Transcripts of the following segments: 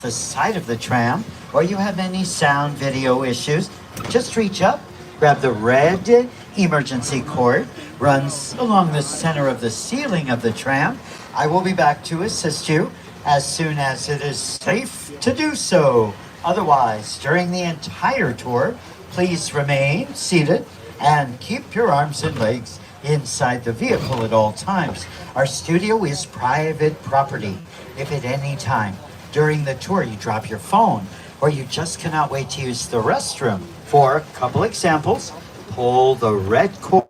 the side of the tram, or you have any sound video issues, just reach up, grab the red emergency cord, runs along the center of the ceiling of the tram. I will be back to assist you as soon as it is safe to do so. Otherwise, during the entire tour, please remain seated and keep your arms and legs inside the vehicle at all times. Our studio is private property. If at any time during the tour you drop your phone or you just cannot wait to use the restroom, for a couple examples, pull the red cord,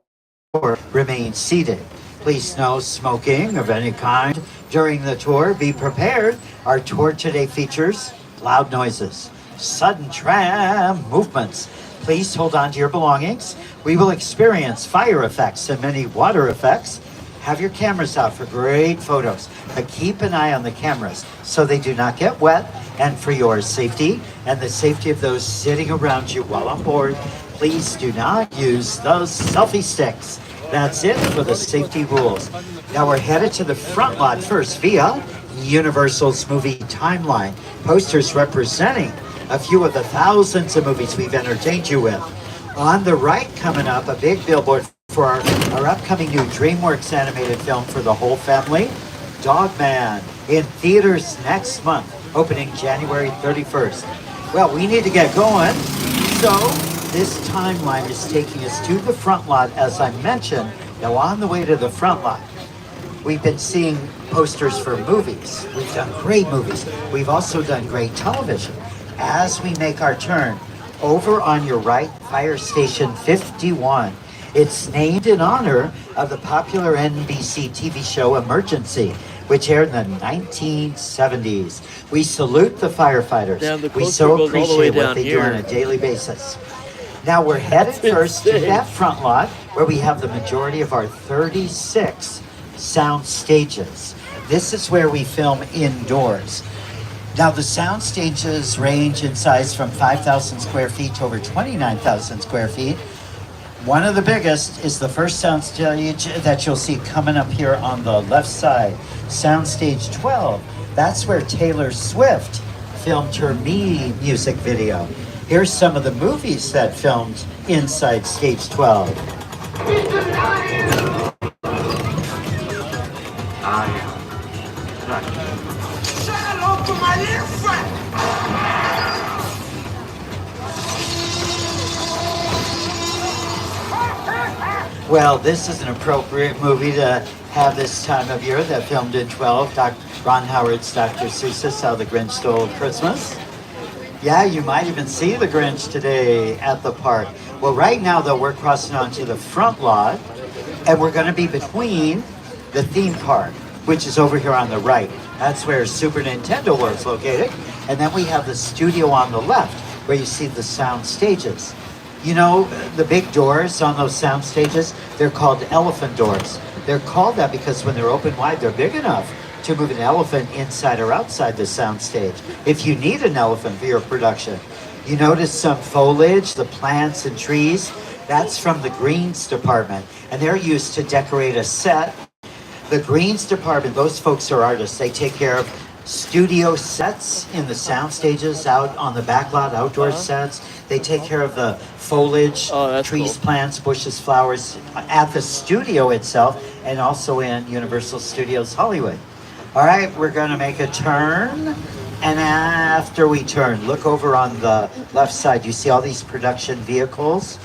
remain seated. Please no smoking of any kind during the tour. Be prepared. Our tour today features loud noises, sudden tram movements. Please hold on to your belongings. We will experience fire effects and many water effects. Have your cameras out for great photos, but keep an eye on the cameras so they do not get wet. And for your safety and the safety of those sitting around you while on board, please do not use those selfie sticks. That's it for the safety rules. Now we're headed to the front lot first via Universal's movie timeline. Posters representing a few of the thousands of movies we've entertained you with. On the right, coming up, a big billboard for our upcoming new DreamWorks animated film for the whole family, Dogman, in theaters next month, opening January 31st. Well, we need to get going, so this timeline is taking us to the front lot, as I mentioned. Now, on the way to the front lot, we've been seeing posters for movies. We've done great movies. We've also done great television. As we make our turn, over on your right, Fire Station 51. It's named in honor of the popular NBC TV show Emergency, which aired in the 1970s. We salute the firefighters. We so appreciate what they do on a daily basis. Now we're headed first to that front lot where we have the majority of our 36 sound stages. This is where we film indoors. Now the sound stages range in size from 5,000 square feet to over 29,000 square feet. One of the biggest is the first sound stage that you'll see coming up here on the left side, Soundstage 12. That's where Taylor Swift filmed her Me music video. Here's some of the movies that filmed inside Stage 12. Say hello to my little friend. Well, this is an appropriate movie to have this time of year that filmed in 12. Ron Howard's Dr. Seuss's How the Grinch Stole Christmas. Yeah, you might even see the Grinch today at the park. Well, right now, though, we're crossing onto the front lot, and we're going to be between the theme park, which is over here on the right. That's where Super Nintendo World's located. And then we have the studio on the left, where you see the sound stages. You know, the big doors on those sound stages, they're called elephant doors. They're called that because when they're open wide, they're big enough to move an elephant inside or outside the sound stage. If you need an elephant for your production, you notice some foliage, the plants and trees, that's from the greens department. And they're used to decorate a set. The greens department, those folks are artists. They take care of studio sets in the sound stages, out on the back lot, outdoor sets. They take care of the foliage, trees, cool, plants, bushes, flowers at the studio itself, and also in Universal Studios Hollywood. All right, we're going to make a turn. And after we turn, look over on the left side. You see all these production vehicles?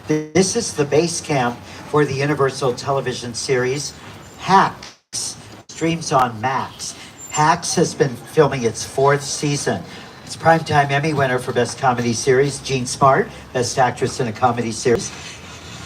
This is the base camp for the Universal television series Hacks, streams on Max. Hacks has been filming its 4th season. It's Primetime Emmy winner for Best Comedy Series, Jean Smart, Best Actress in a Comedy Series.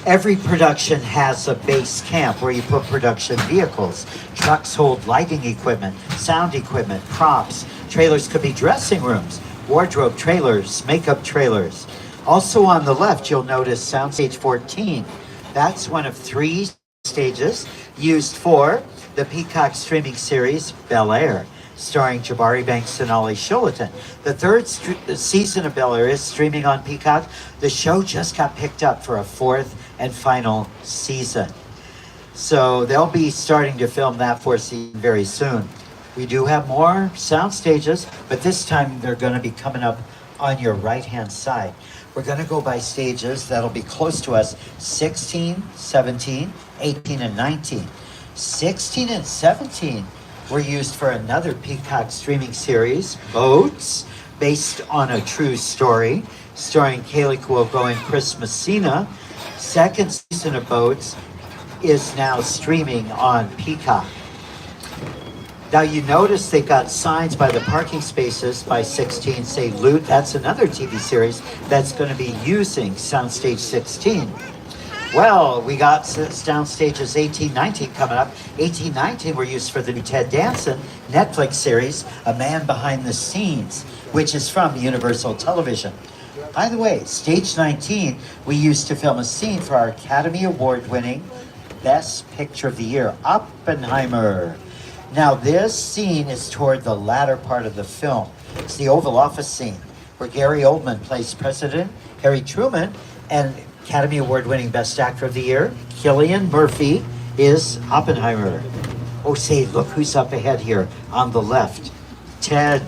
Every production has a base camp where you put production vehicles. Trucks hold lighting equipment, sound equipment, props. Trailers could be dressing rooms, wardrobe trailers, makeup trailers. Also on the left, you'll notice Soundstage 14. That's one of 3 stages used for the Peacock streaming series Bel Air, starring Jabari Banks and Ollie Shillington. The 3rd season of Bel Air is streaming on Peacock. The show just got picked up for a 4th and final season. So they'll be starting to film that 4th season very soon. We do have more sound stages, but this time they're going to be coming up on your right-hand side. We're going to go by stages that'll be close to us: 16, 17, 18, and 19. 16 and 17 were used for another Peacock streaming series, Boats, based on a true story, starring Kaylee Cuoco and Chris Messina. Second season of Boats is now streaming on Peacock. Now you notice they've got signs by the parking spaces by 16 say Loot. That's another TV series that's going to be using Soundstage 16. Well, we got sound stages 18, 19 coming up. 18, 19 were used for the new Ted Danson Netflix series, A Man Behind the Scenes, which is from Universal Television. By the way, stage 19, we used to film a scene for our Academy Award-winning Best Picture of the Year, Oppenheimer. Now, this scene is toward the latter part of the film. It's the Oval Office scene, where Gary Oldman plays President Harry Truman, and Academy Award-winning Best Actor of the Year, Cillian Murphy, is Oppenheimer. Oh, say, look who's up ahead here on the left. Ted.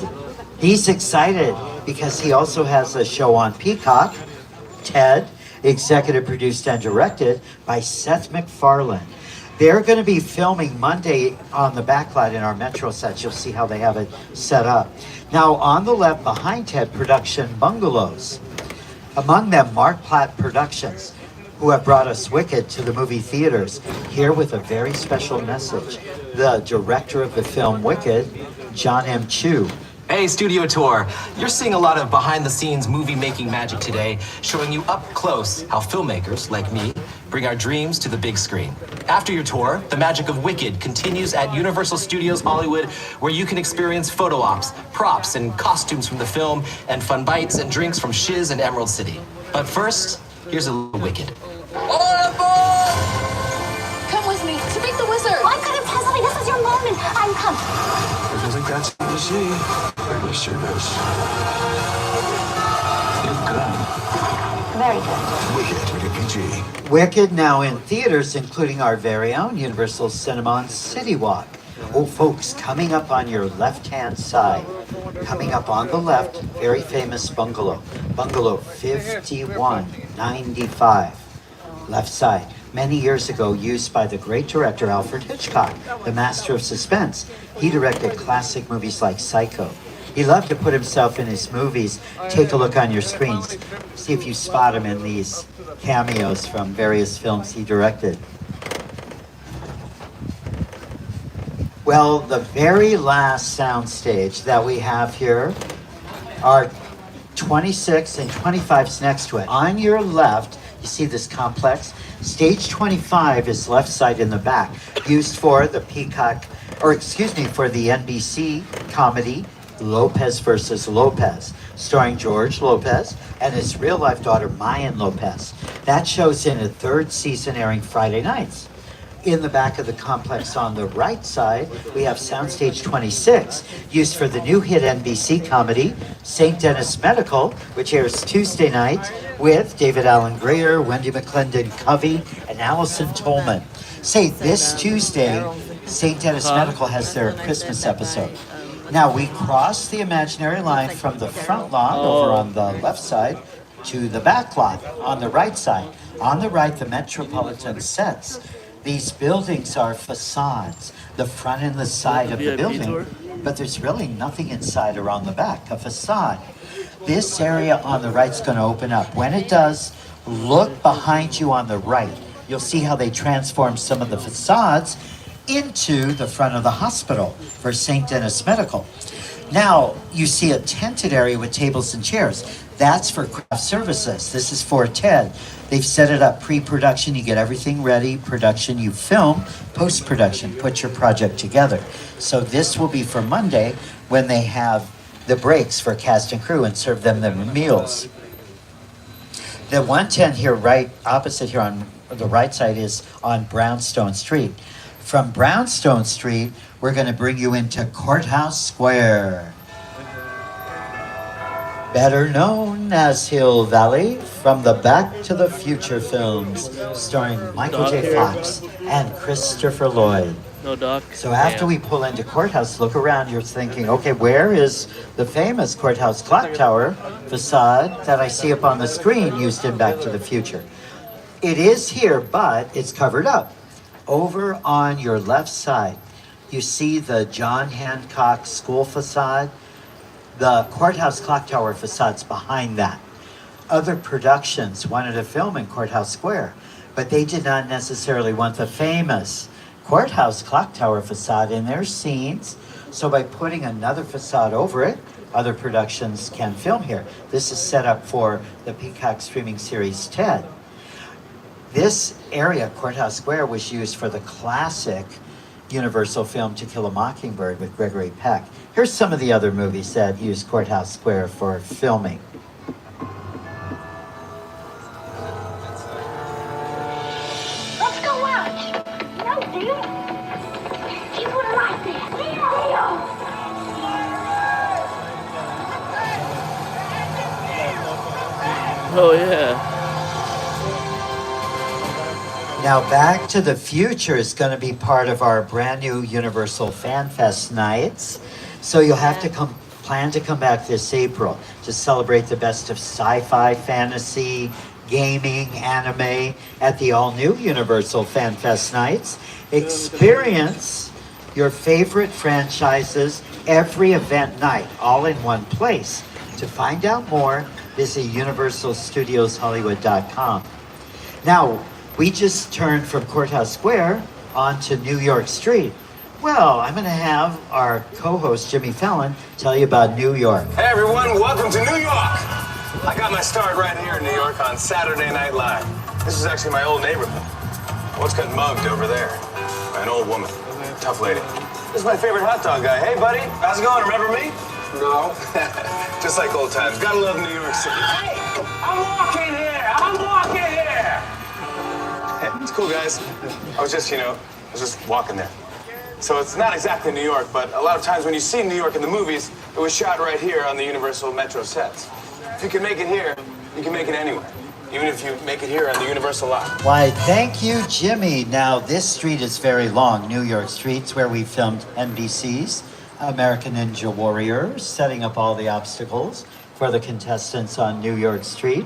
He's excited because he also has a show on Peacock, Ted, executive produced and directed by Seth MacFarlane. They're going to be filming Monday on the backlight in our Metro sets. You'll see how they have it set up. Now, on the left behind Ted, production bungalows. Among them, Mark Platt Productions, who have brought us Wicked to the movie theaters, here with a very special message. The director of the film Wicked, John M. Chu. Hey, Studio Tour. You're seeing a lot of behind-the-scenes movie-making magic today, showing you up close how filmmakers, like me, bring our dreams to the big screen. After your tour, the magic of Wicked continues at Universal Studios Hollywood, where you can experience photo ops, props, and costumes from the film, and fun bites and drinks from Shiz and Emerald City. But first, here's a little Wicked. Come with me to meet the wizard. I'm gonna tell something. This is your moment. I'm coming. I think that's to see. It sure does. You're good. Very good. Wicked, rated PG. Wicked now in theaters, including our very own Universal Cinema on City Walk. Oh, folks, coming up on your left-hand side, coming up on the left, very famous bungalow, Bungalow 5195, left side. Many years ago, used by the great director Alfred Hitchcock, the master of suspense. He directed classic movies like Psycho. He loved to put himself in his movies. Take a look on your screens. See if you spot him in these cameos from various films he directed. Well, the very last soundstage that we have here are 26 and 25's next to it. On your left, you see this complex. Stage 25 is left side in the back, used for the Peacock, for the NBC comedy Lopez versus Lopez, starring George Lopez and his real-life daughter Mayan Lopez. That show's in a third season airing Friday nights. In the back of the complex on the right side, we have Soundstage 26, used for the new hit NBC comedy, St. Denis Medical, which airs Tuesday night with David Allen Greer, Wendy McClendon Covey, and Allison Tolman. Say, this Tuesday, St. Denis Medical has their Christmas episode. Now, we cross the imaginary line from the front lot over on the left side to the back lot on the right side. On the right, the Metropolitan sets. These buildings are facades, the front and the side of the building, but there's really nothing inside or on the back, a facade. This area on the right is going to open up. When it does, look behind you on the right. You'll see how they transform some of the facades into the front of the hospital for St. Denis Medical. Now, you see a tented area with tables and chairs. That's for craft services. This is for Ted. They've set it up pre-production. You get everything ready. Production, you film. Post-production, put your project together. So this will be for Monday when they have the breaks for cast and crew and serve them the meals. The 110 here, right opposite here on the right side, is on Brownstone Street. From Brownstone Street, we're going to bring you into Courthouse Square, better known as Hill Valley, from the Back to the Future films, starring Michael J. Fox and Christopher Lloyd. No duck. So after Damn. we pull into Courthouse, look around, you're thinking, okay, where is the famous Courthouse clock tower facade that I see up on the screen used in Back to the Future? It is here, but it's covered up. Over on your left side, you see the John Hancock School facade. The Courthouse clock tower facade's behind that. Other productions wanted to film in Courthouse Square, but they did not necessarily want the famous Courthouse clock tower facade in their scenes. So by putting another facade over it, other productions can film here. This is set up for the Peacock streaming series Ted. This area, Courthouse Square, was used for the classic Universal film To Kill a Mockingbird with Gregory Peck. Here's some of the other movies that used Courthouse Square for filming. Let's go out. No, deal. You put it right there. Deal. Oh yeah. Now, Back to the Future is going to be part of our brand new Universal Fan Fest nights. So you'll have to plan to come back this April to celebrate the best of sci-fi, fantasy, gaming, anime at the all-new Universal Fan Fest nights. Experience your favorite franchises every event night, all in one place. To find out more, visit universalstudioshollywood.com. Now, we just turned from Courthouse Square onto New York Street. Well, I'm going to have our co-host, Jimmy Fallon, tell you about New York. Hey everyone, welcome to New York. I got my start right here in New York on Saturday Night Live. This is actually my old neighborhood. I once got mugged over there by an old woman, tough lady. This is my favorite hot dog guy. Hey buddy, how's it going? Remember me? No. Just like old times. Gotta love New York City. Hey, I'm walking here. Hey, it's cool, guys. I was just walking there. So it's not exactly New York, but a lot of times when you see New York in the movies, it was shot right here on the Universal Metro sets. If you can make it here, you can make it anywhere. Even if you make it here on the Universal lot. Why, thank you, Jimmy. Now, this street is very long, New York Street's where we filmed NBC's American Ninja Warrior, setting up all the obstacles for the contestants on New York Street.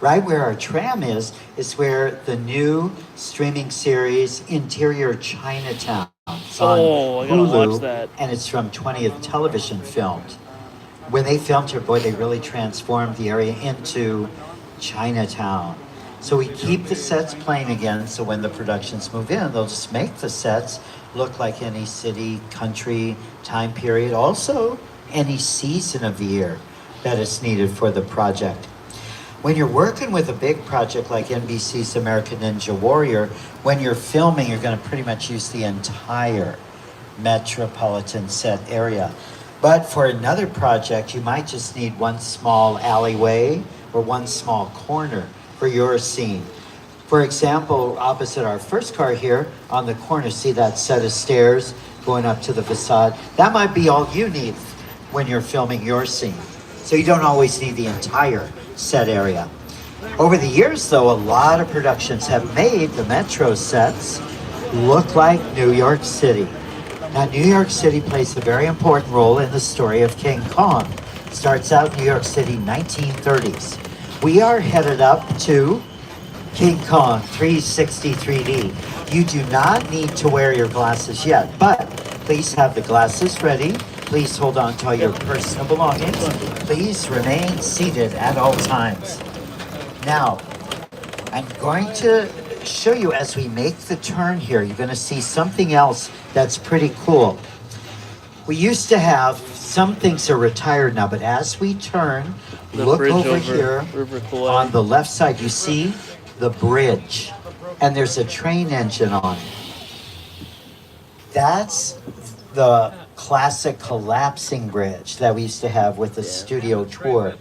Right where our tram is where the new streaming series Interior Chinatown. It's on I gotta Hulu, watch that. and it's from 20th Television filmed. When they filmed here, boy, they really transformed the area into Chinatown. So we keep the sets playing again, so when the productions move in, they'll just make the sets look like any city, country, time period, also any season of the year that is needed for the project. When you're working with a big project like NBC's American Ninja Warrior, when you're filming, you're going to pretty much use the entire Metropolitan set area. But for another project, you might just need one small alleyway or one small corner for your scene. For example, opposite our first car here, on the corner, see that set of stairs going up to the facade? That might be all you need when you're filming your scene. So you don't always need the entire set area. Over the years, though, a lot of productions have made the Metro sets look like New York City. Now, New York City plays a very important role in the story of King Kong. Starts out New York City, 1930s. We are headed up to King Kong 360 3D. You do not need to wear your glasses yet, but please have the glasses ready. Please hold on to all your personal belongings. Please remain seated at all times. Now, I'm going to show you as we make the turn here, you're going to see something else that's pretty cool. We used to have, some things are retired now, but as we turn, look over here on the left side, you see the bridge, and there's a train engine on it. That's the classic collapsing bridge that we used to have with the studio tour.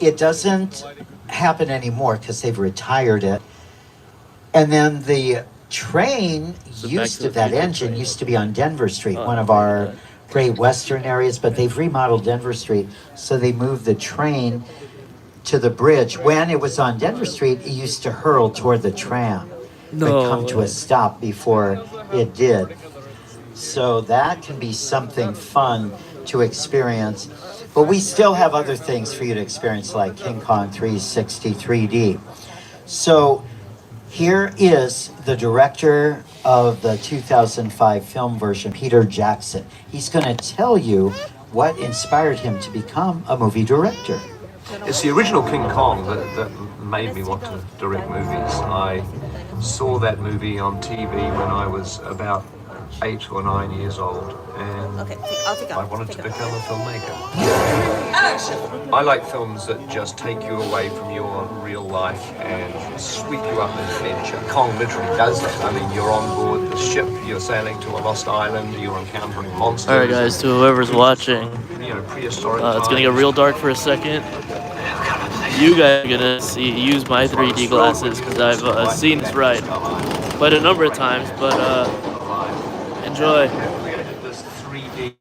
It doesn't happen anymore because they've retired it. And then the train that engine used to be on Denver Street, one of our great western areas, but they've remodeled Denver Street, so they moved the train to the bridge. When it was on Denver Street, it used to hurl toward the tram, but come to a stop before it did. So that can be something fun to experience. But we still have other things for you to experience, like King Kong 360 3D. So here is the director of the 2005 film version, Peter Jackson. He's going to tell you what inspired him to become a movie director. It's the original King Kong that made me want to direct movies. I saw that movie on TV when I was about 8 or 9 years old, and I wanted to become a filmmaker. I like films that just take you away from your real life and sweep you up in adventure. Kong literally does that. I mean, you're on board the ship, you're sailing to a lost island, you're encountering monsters. Alright guys, to whoever's watching, Prehistoric it's gonna get real dark for a second. You guys are gonna use my 3D glasses because I've seen this ride quite a number of times, but enjoy. This 3D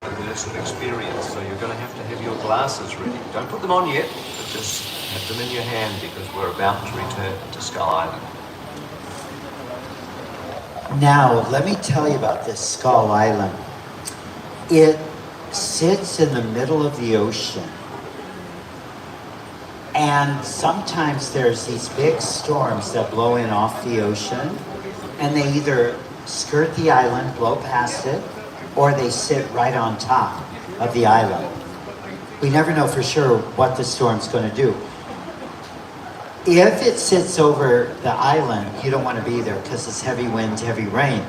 immersive experience, so you're going to have your glasses ready. Don't put them on yet, but just have them in your hand because we're about to return to Skull Island. Now, let me tell you about this Skull Island. It sits in the middle of the ocean. And sometimes there's these big storms that blow in off the ocean, and they either skirt the island, blow past it, or they sit right on top of the island. We never know for sure what the storm's going to do. If it sits over the island, you don't want to be there because it's heavy winds, heavy rain.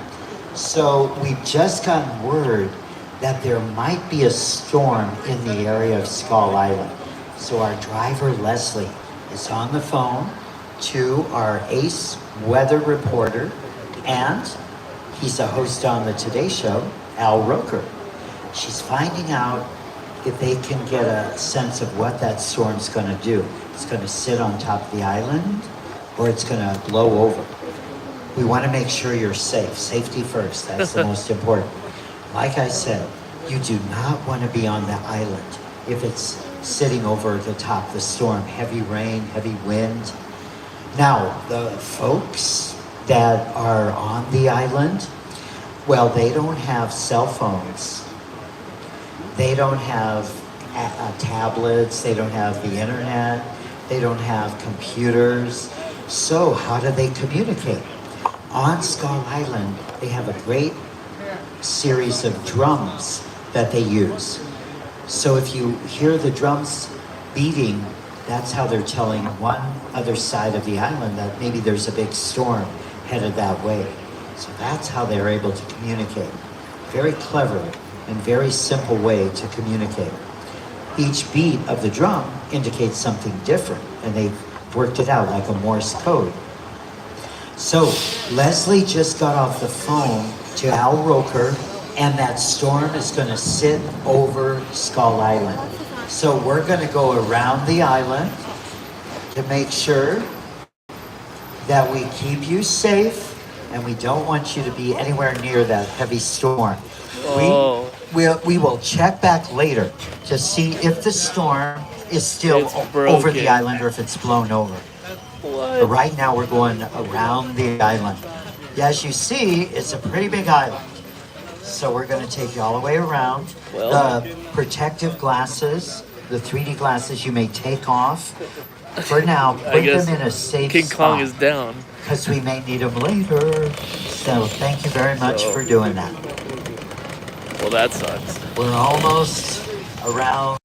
So we've just gotten word that there might be a storm in the area of Skull Island. So our driver, Leslie, is on the phone to our ace weather reporter, and he's a host on the Today Show, Al Roker. She's finding out if they can get a sense of what that storm's going to do. It's going to sit on top of the island, or it's going to blow over. We want to make sure you're safe. Safety first. That's the most important. Like I said, you do not want to be on the island if it's sitting over the top of the storm. Heavy rain, heavy wind. Now, the folks that are on the island, well, they don't have cell phones. They don't have tablets. They don't have the internet. They don't have computers. So how do they communicate? On Skull Island, they have a great series of drums that they use. So if you hear the drums beating, that's how they're telling one other side of the island that maybe there's a big storm headed that way. So that's how they're able to communicate. Very clever and very simple way to communicate. Each beat of the drum indicates something different, and they've worked it out like a Morse code. So Leslie just got off the phone to Al Roker, and that storm is going to sit over Skull Island. So we're going to go around the island to make sure that we keep you safe, and we don't want you to be anywhere near that heavy storm. Oh. We will check back later to see if the storm is still over the island or if it's blown over. What? But right now we're going around the island. As you see, it's a pretty big island. So we're going to take you all the way around. Well. The protective glasses, the 3D glasses, you may take off. For now, put them in a safe King spot. Kong is down. Because we may need them later. So thank you very much for doing that. Well, that sucks. We're almost around